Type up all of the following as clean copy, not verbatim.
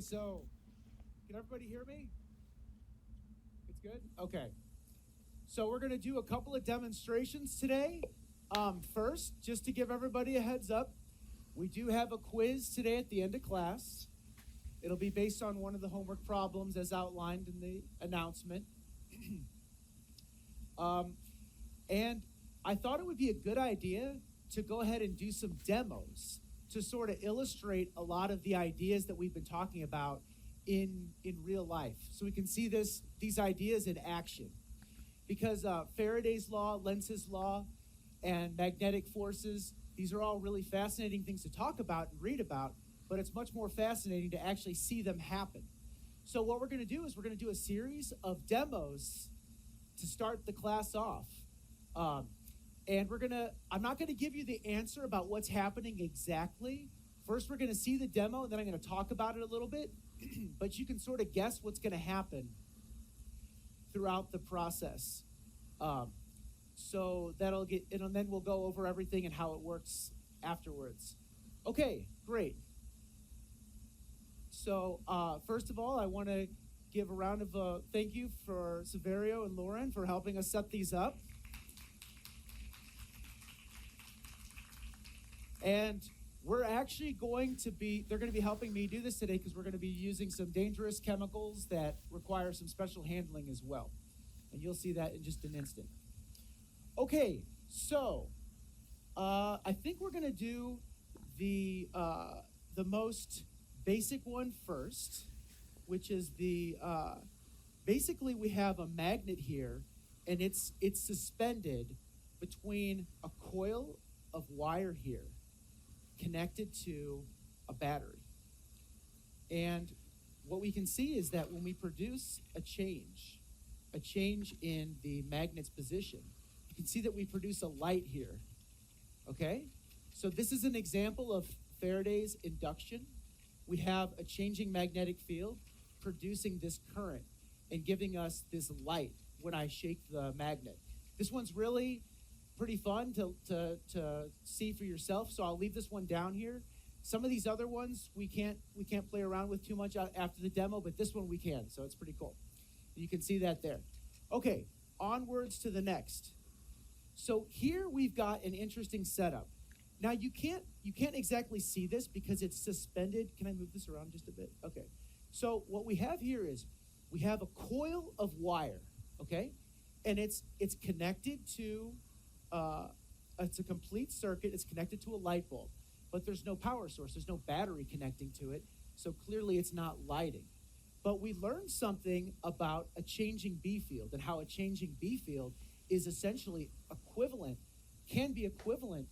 So, can everybody hear me? It's good? Okay. So, we're going to do a couple of demonstrations today. First, just to give everybody a heads up, we do have a quiz today at the end of class. It'll be based on one of the homework problems as outlined in the announcement. um, and I thought it would be a good idea to go ahead and do some demos to sort of illustrate a lot of the ideas that we've been talking about in real life, so we can see these ideas in action. Because Faraday's law, Lenz's law, and magnetic forces, these are all really fascinating things to talk about and read about, but it's much more fascinating to actually see them happen. So what we're going to do is we're going to do a series of demos to start the class off. Um, and I'm not going to give you the answer about what's happening exactly. First, we're going to see the demo, and then I'm going to talk about it a little bit. But you can sort of guess what's going to happen throughout the process. Um, so and then we'll go over everything and how it works afterwards. Okay, great. So first of all, I want to give a round of thank you for Severio and Lauren for helping us set these up. And they're going to be helping me do this today because we're going to be using some dangerous chemicals that require some special handling as well. And you'll see that in just an instant. Okay, so I think we're going to do the most basic one first, which is basically we have a magnet here, and it's suspended between a coil of wire here, connected to a battery. And what we can see is that when we produce a change in the magnet's position, you can see that we produce a light here. Okay? So this is an example of Faraday's induction. We have a changing magnetic field producing this current and giving us this light when I shake the magnet. This one's really pretty fun to see for yourself, so I'll leave this one down here. Some of these other ones we can't play around with too much after the demo, but this one we can, so it's pretty cool. You can see that there. Okay, onwards to the next. So here we've got an interesting setup. Now you can't exactly see this because it's suspended. Can I move this around just a bit? Okay. So what we have here is we have a coil of wire, okay? And it's connected to it's a complete circuit. It's connected to a light bulb, but there's no power source. There's no battery connecting to it, so clearly it's not lighting. But we learned something about a changing B field and how a changing B field is essentially can be equivalent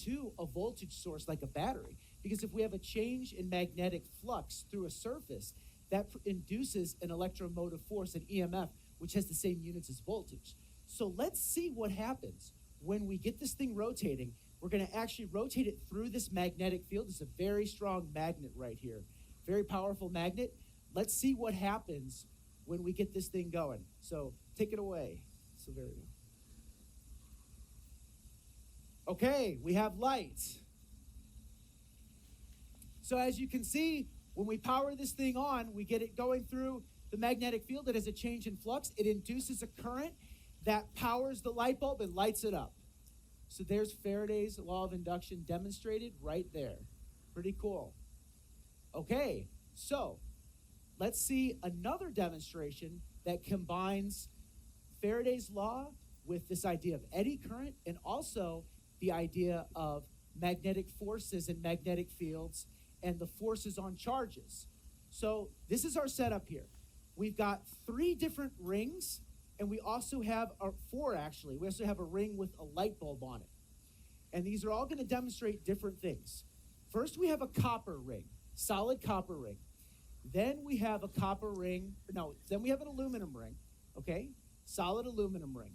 to a voltage source like a battery. Because if we have a change in magnetic flux through a surface, that induces an electromotive force, an EMF, which has the same units as voltage. So let's see what happens when we get this thing rotating. We're going to actually rotate it through this magnetic field. It's a very strong magnet right here, very powerful magnet. Let's see what happens when we get this thing going. So take it away, Severio. Okay, we have light. So as you can see, when we power this thing on, we get it going through the magnetic field. It has a change in flux. It induces a current that powers the light bulb and lights it up. So there's Faraday's law of induction demonstrated right there. Pretty cool. Okay, so let's see another demonstration that combines Faraday's law with this idea of eddy current and also the idea of magnetic forces and magnetic fields and the forces on charges. So this is our setup here. We've got 3 different rings, and we also have 4 actually. We also have a ring with a light bulb on it. And these are all going to demonstrate different things. First, we have a copper ring, solid copper ring. Then we have then we have an aluminum ring, okay? Solid aluminum ring.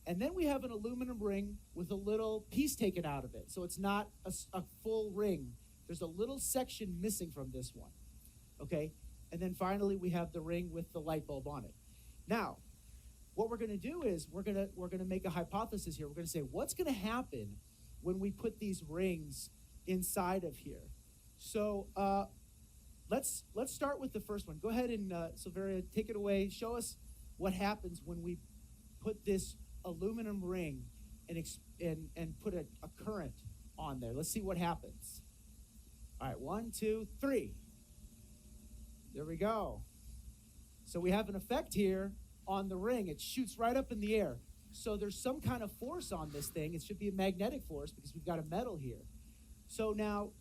And then we have an aluminum ring with a little piece taken out of it. So it's not a full ring. There's a little section missing from this one, okay? And then finally, we have the ring with the light bulb on it. Now, what we're going to do is we're going to make a hypothesis here. We're going to say, what's going to happen when we put these rings inside of here? So let's start with the first one. Go ahead and Silveria, take it away. Show us what happens when we put this aluminum ring and put a current on there. Let's see what happens. All right, 1, 2, 3. There we go. So we have an effect here on the ring. It shoots right up in the air. So there's some kind of force on this thing. It should be a magnetic force because we've got a metal here. So now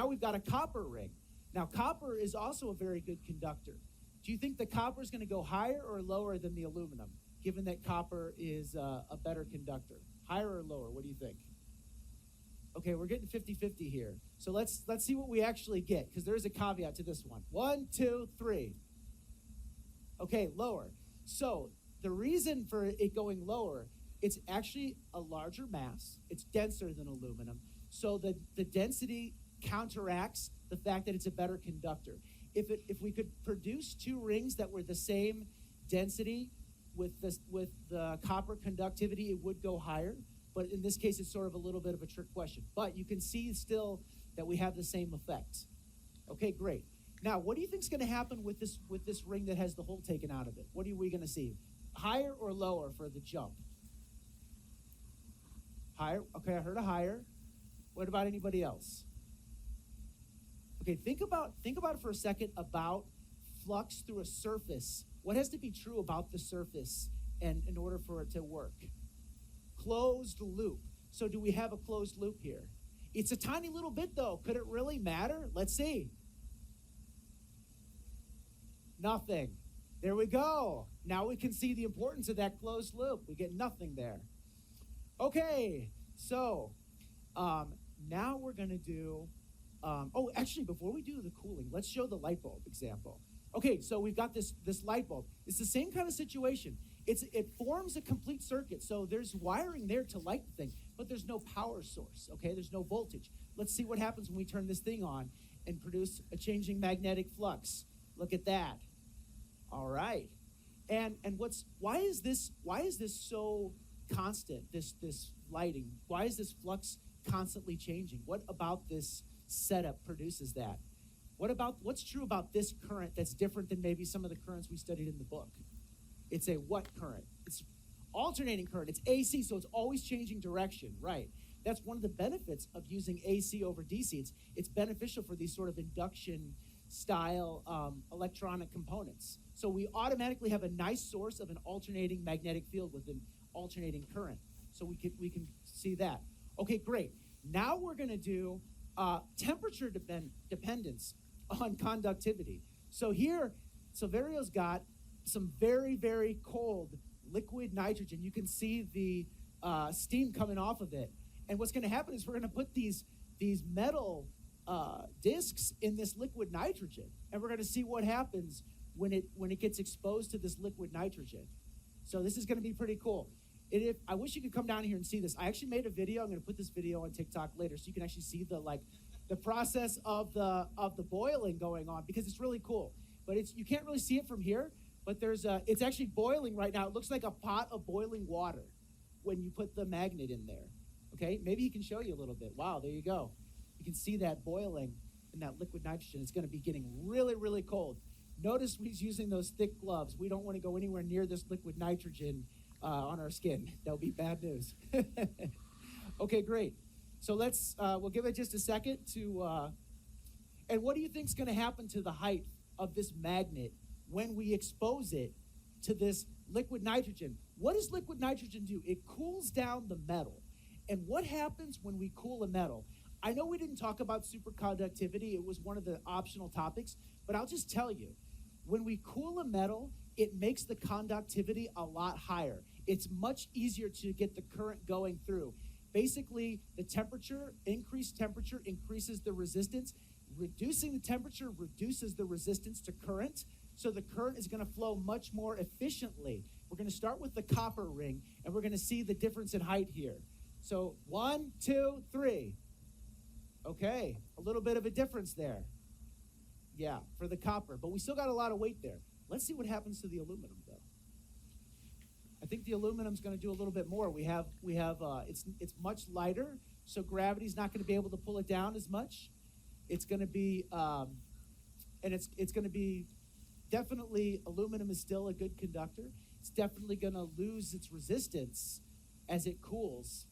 we've got a copper ring. Now, copper is also a very good conductor. Do you think the copper is going to go higher or lower than the aluminum, given that copper is a better conductor? Higher or lower? What do you think? Okay, we're getting 50-50 here. So let's see what we actually get, because there's a caveat to this one. 1, 2, 3. Okay, lower. So the reason for it going lower, it's actually a larger mass. It's denser than aluminum. So the density counteracts the fact that it's a better conductor. If we could produce two rings that were the same density with the copper conductivity, it would go higher. But in this case, it's sort of a little bit of a trick question. But you can see still that we have the same effect. Okay, great. Now, what do you think is going to happen with this ring that has the hole taken out of it? What are we going to see? Higher or lower for the jump? Higher. Okay, I heard a higher. What about anybody else? Okay, think about it for a second about flux through a surface. What has to be true about the surface and in order for it to work? Closed loop. So do we have a closed loop here? It's a tiny little bit though. Could it really matter? Let's see. Nothing. There we go. Now we can see the importance of that closed loop. We get nothing there. Okay, so now we're going to do, actually, before we do the cooling, let's show the light bulb example. Okay, so we've got this light bulb. It's the same kind of situation. It forms a complete circuit, so there's wiring there to light the thing, but there's no power source, okay? There's no voltage. Let's see what happens when we turn this thing on and produce a changing magnetic flux. Look at that. All right. And why is this so constant, this lighting? Why is this flux constantly changing? What about this setup produces that? What's true about this current that's different than maybe some of the currents we studied in the book? It's a what current? It's alternating current. It's AC, so it's always changing direction, right? That's one of the benefits of using AC over DC. It's beneficial for these sort of induction style electronic components. So we automatically have a nice source of an alternating magnetic field with an alternating current. So we can see that. Okay, great. Now we're going to do temperature dependence on conductivity. So here, Silverio's got some very, very cold liquid nitrogen. You can see the steam coming off of it. And what's going to happen is we're going to put these metal discs in this liquid nitrogen, and we're going to see what happens when it gets exposed to this liquid nitrogen. So this is going to be pretty cool. I wish you could come down here and see this. I actually made a video. I'm going to put this video on TikTok later, so you can actually see the process of the boiling going on, because it's really cool. But you can't really see it from here. But it's actually boiling right now. It looks like a pot of boiling water when you put the magnet in there. Okay, maybe he can show you a little bit. Wow, there you go. You can see that boiling in that liquid nitrogen. It's going to be getting really, really cold. Notice he's using those thick gloves. We don't want to go anywhere near this liquid nitrogen on our skin. That would be bad news. Okay, great. So we'll give it just a second to, and what do you think is going to happen to the height of this magnet when we expose it to this liquid nitrogen? What does liquid nitrogen do? It cools down the metal. And what happens when we cool a metal? I know we didn't talk about superconductivity. It was one of the optional topics, but I'll just tell you, when we cool a metal, it makes the conductivity a lot higher. It's much easier to get the current going through. Basically, increased temperature increases the resistance. Reducing the temperature reduces the resistance to current, so the current is going to flow much more efficiently. We're going to start with the copper ring, and we're going to see the difference in height here. So 1, 2, 3. Okay, a little bit of a difference there. Yeah, for the copper, but we still got a lot of weight there. Let's see what happens to the aluminum, though. I think the aluminum's going to do a little bit more. It's much lighter, so gravity's not going to be able to pull it down as much. It's going to be and it's going to be definitely, aluminum is still a good conductor. It's definitely going to lose its resistance as it cools,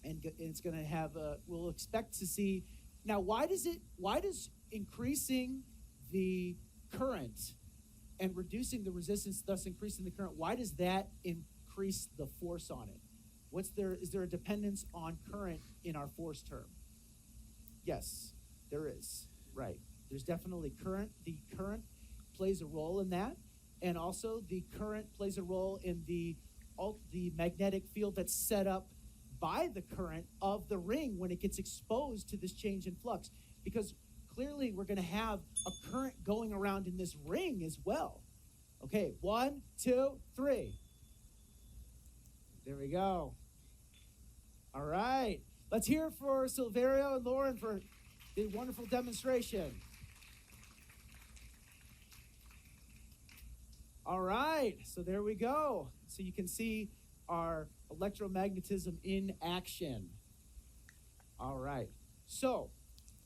and it's going to have we'll expect to see. Now, why does increasing the current and reducing the resistance, thus increasing the current, why does that increase the force on it? Is there a dependence on current in our force term? Yes, there is. Right. There's definitely current. The current plays a role in that, and also the current plays a role in the magnetic field that's set up by the current of the ring when it gets exposed to this change in flux, because clearly we're going to have a current going around in this ring as well. Okay, 1, 2, 3. There we go. All right. Let's hear it for Silverio and Lauren for the wonderful demonstration. All right. So there we go. So you can see our electromagnetism in action. All right. So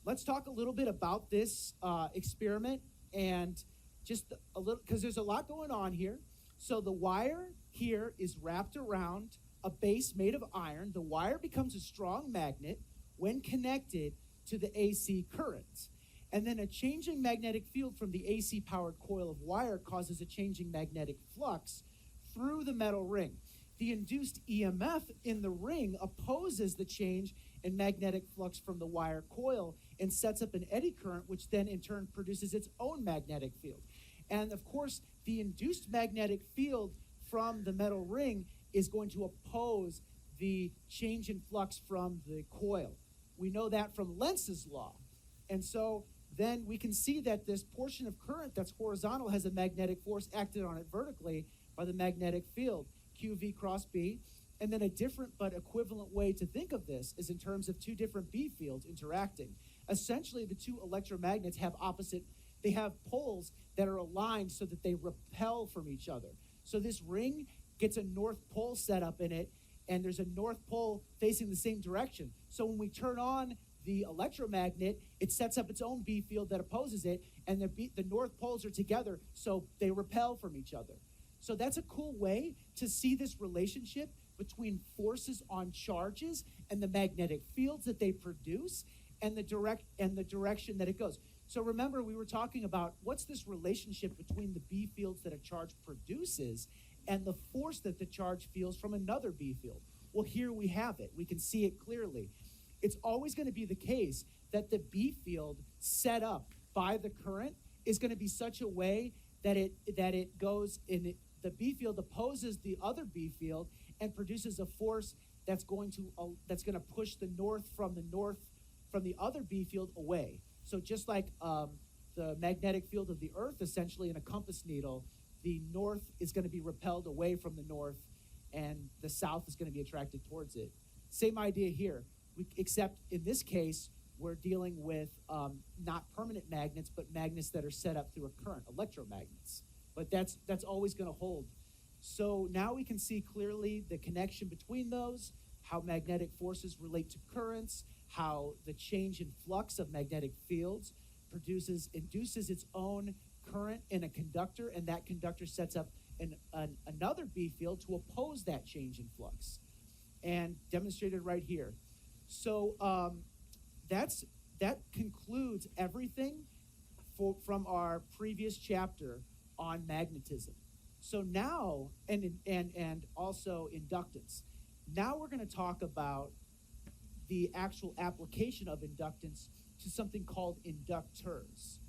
let's talk a little bit about this experiment, and just a little, because there's a lot going on here. So the wire here is wrapped around a base made of iron. The wire becomes a strong magnet when connected to the AC current. And then a changing magnetic field from the AC powered coil of wire causes a changing magnetic flux through the metal ring. The induced EMF in the ring opposes the change in magnetic flux from the wire coil and sets up an eddy current, which then in turn produces its own magnetic field. And of course, the induced magnetic field from the metal ring is going to oppose the change in flux from the coil. We know that from Lenz's law. And so then we can see that this portion of current that's horizontal has a magnetic force acted on it vertically by the magnetic field, QV cross B. And then a different but equivalent way to think of this is in terms of two different B fields interacting. Essentially, the two electromagnets have they have poles that are aligned so that they repel from each other. So this ring gets a north pole set up in it, and there's a north pole facing the same direction. So when we turn on the electromagnet, it sets up its own B field that opposes it, and the north poles are together, so they repel from each other. So that's a cool way to see this relationship between forces on charges and the magnetic fields that they produce and the direction that it goes. So remember, we were talking about what's this relationship between the B fields that a charge produces and the force that the charge feels from another B field. Well, here we have it. We can see it clearly. It's always going to be the case that the B field set up by the current is going to be such a way that it goes in it, the B field opposes the other B field and produces a force that's going to push the north from the other B field away. So just like the magnetic field of the Earth, essentially in a compass needle, the north is going to be repelled away from the north, and the south is going to be attracted towards it. Same idea here, except in this case, we're dealing with not permanent magnets, but magnets that are set up through a current, electromagnets. But that's always going to hold. So now we can see clearly the connection between those, how magnetic forces relate to currents, how the change in flux of magnetic fields induces its own current in a conductor, and that conductor sets up another B field to oppose that change in flux, and demonstrated right here. So that concludes everything from our previous chapter on magnetism. So now, and also inductance. Now we're going to talk about the actual application of inductance to something called inductors.